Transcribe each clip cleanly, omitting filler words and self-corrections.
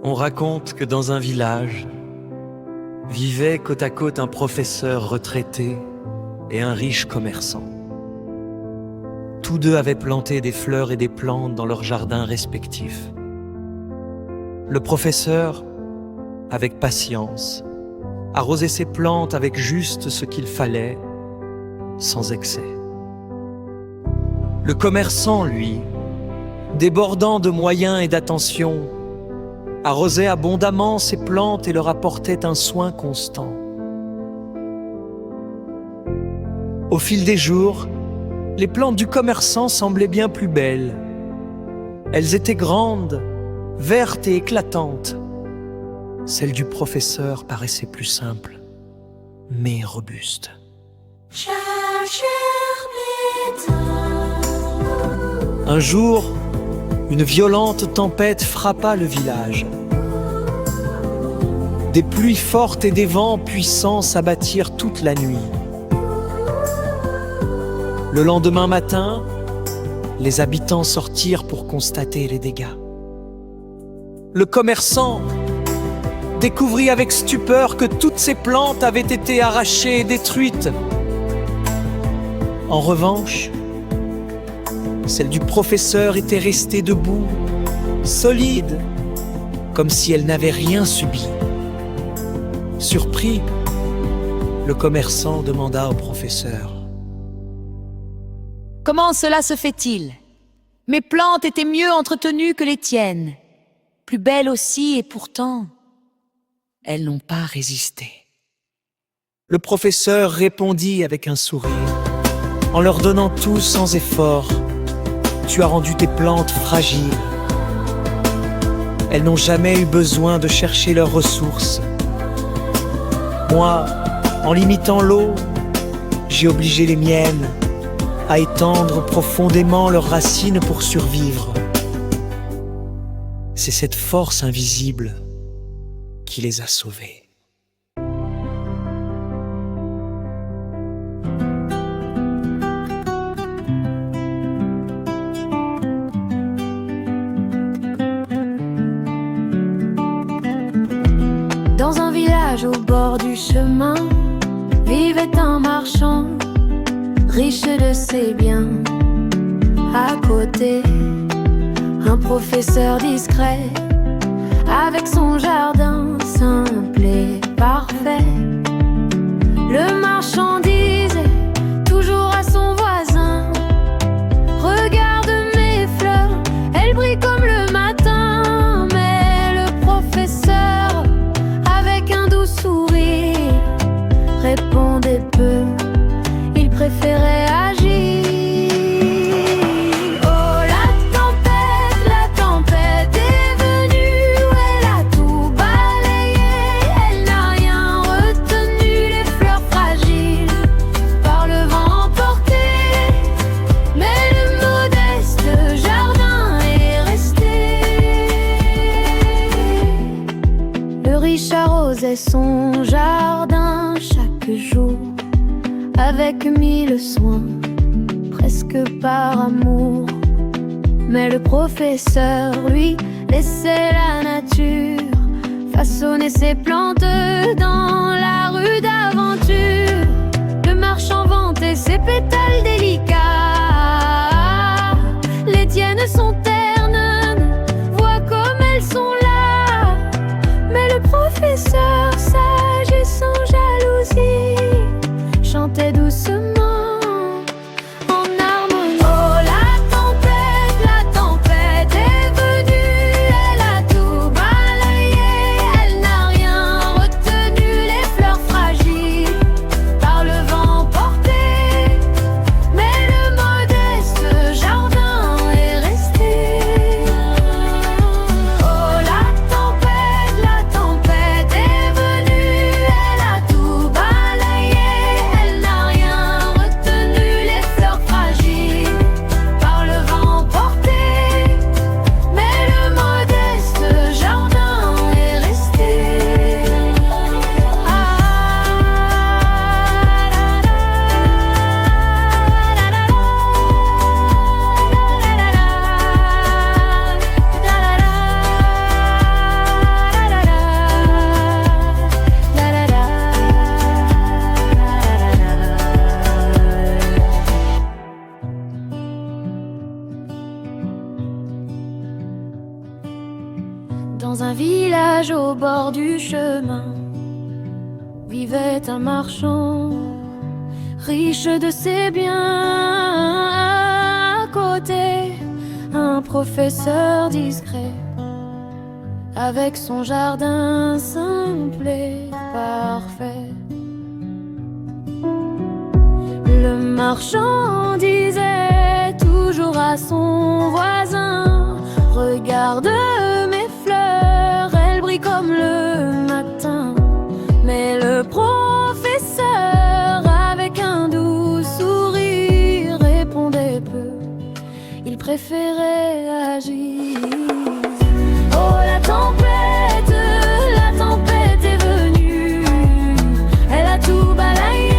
On raconte que dans un village vivait côte à côte un professeur retraité et un riche commerçant. Tous deux avaient planté des fleurs et des plantes dans leurs jardins respectifs. Le professeur, avec patience, arrosait ses plantes avec juste ce qu'il fallait, sans excès. Le commerçant, lui, débordant de moyens et d'attention, arrosait abondamment ses plantes et leur apportait un soin constant. Au fil des jours, les plantes du commerçant semblaient bien plus belles. Elles étaient grandes, vertes et éclatantes. Celles du professeur paraissaient plus simples, mais robustes. Un jour, une violente tempête frappa le village. Des pluies fortes et des vents puissants s'abattirent toute la nuit. Le lendemain matin, les habitants sortirent pour constater les dégâts. Le commerçant découvrit avec stupeur que toutes ses plantes avaient été arrachées et détruites. En revanche, celle du professeur était restée debout, solide, comme si elle n'avait rien subi. Surpris, le commerçant demanda au professeur: « Comment cela se fait-il? Mes plantes étaient mieux entretenues que les tiennes, plus belles aussi, et pourtant, elles n'ont pas résisté. » Le professeur répondit avec un sourire, en leur donnant tout sans effort: « Tu as rendu tes plantes fragiles. Elles n'ont jamais eu besoin de chercher leurs ressources. Moi, en limitant l'eau, j'ai obligé les miennes à étendre profondément leurs racines pour survivre. C'est cette force invisible qui les a sauvées. » Dans un village au bord du chemin vivait un marchand, riche de ses biens. À côté, un professeur discret, avec son jardin simple et parfait. Le marchand disait toujours à son voisin: « Regarde mes fleurs, elles brillent comme le matin. » Mais le professeur, avec un doux sourire, répondait peu, il préférait agir. Oh, la tempête est venue, elle a tout balayé, elle n'a rien retenu, les fleurs fragiles par le vent emportées. Mais le modeste jardin est resté. Le riche arrosait son jardin chaque jour, avec mille soins, presque par amour. Mais le professeur, lui, laissait la nature façonner ses plantes dans la rue d'aventure. Le marchand vantait ses pétales délicats, les tiennes sont ternes, vois comme elles sont là. Mais le professeur, sage et sans jalousie, chantait doucement en harmonie. Oh, la tempête est venue, elle a tout balayé, elle n'a rien retenu, les fleurs fragiles par le vent emportées. Mais le modeste jardin est resté. Dans un village au bord du chemin vivait un marchand, riche de ses biens. À côté, un professeur discret, avec son jardin simple et parfait. Le marchand disait toujours à son voisin: regarde mes fleurs, elles brillent comme le matin. Mais le professeur, avec un doux sourire, répondait peu, il préférait agir. Oh, la tempête est venue, elle a tout balayé,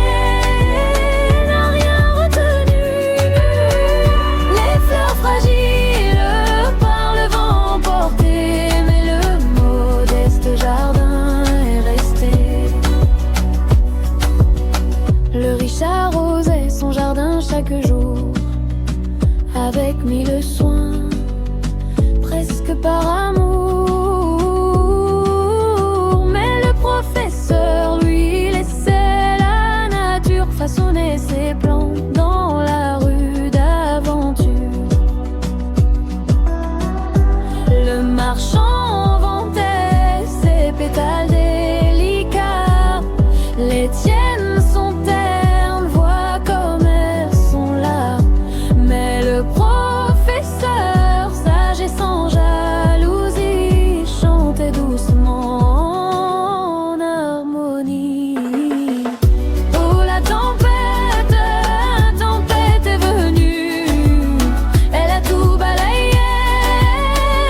n'a rien retenu. Les fleurs fragiles par le vent portées, mais le modeste jardin est resté. Le riche arrosait son jardin chaque jour, avec mille soins, presque par amour. Mais le professeur, lui, laissait la nature façonner ses plans dans la rue d'aventure. Le marchand vantait ses pétales délicats, les tiennes sont ternes, vois comme elles sont là. Mais le professeur, sage et sans jalousie, chantait doucement en harmonie. Oh, la tempête est venue, elle a tout balayé,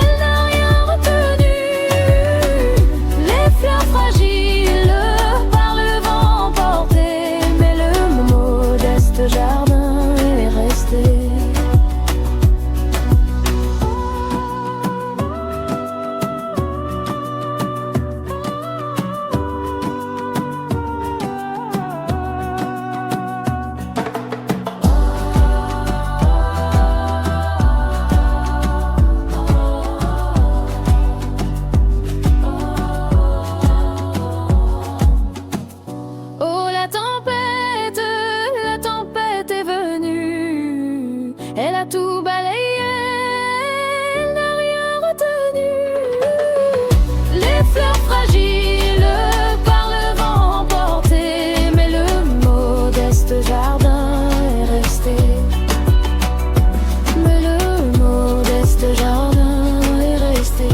elle n'a rien retenu. Les fleurs fragiles par le vent portées, mais le modeste jardin est resté. Oh, la tempête est venue, elle a tout balayé, elle n'a rien retenu. Les fleurs fragiles par le vent emportées, mais le modeste jardin est resté. Mais le modeste jardin est resté.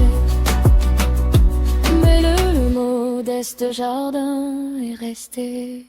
Mais le modeste jardin est resté.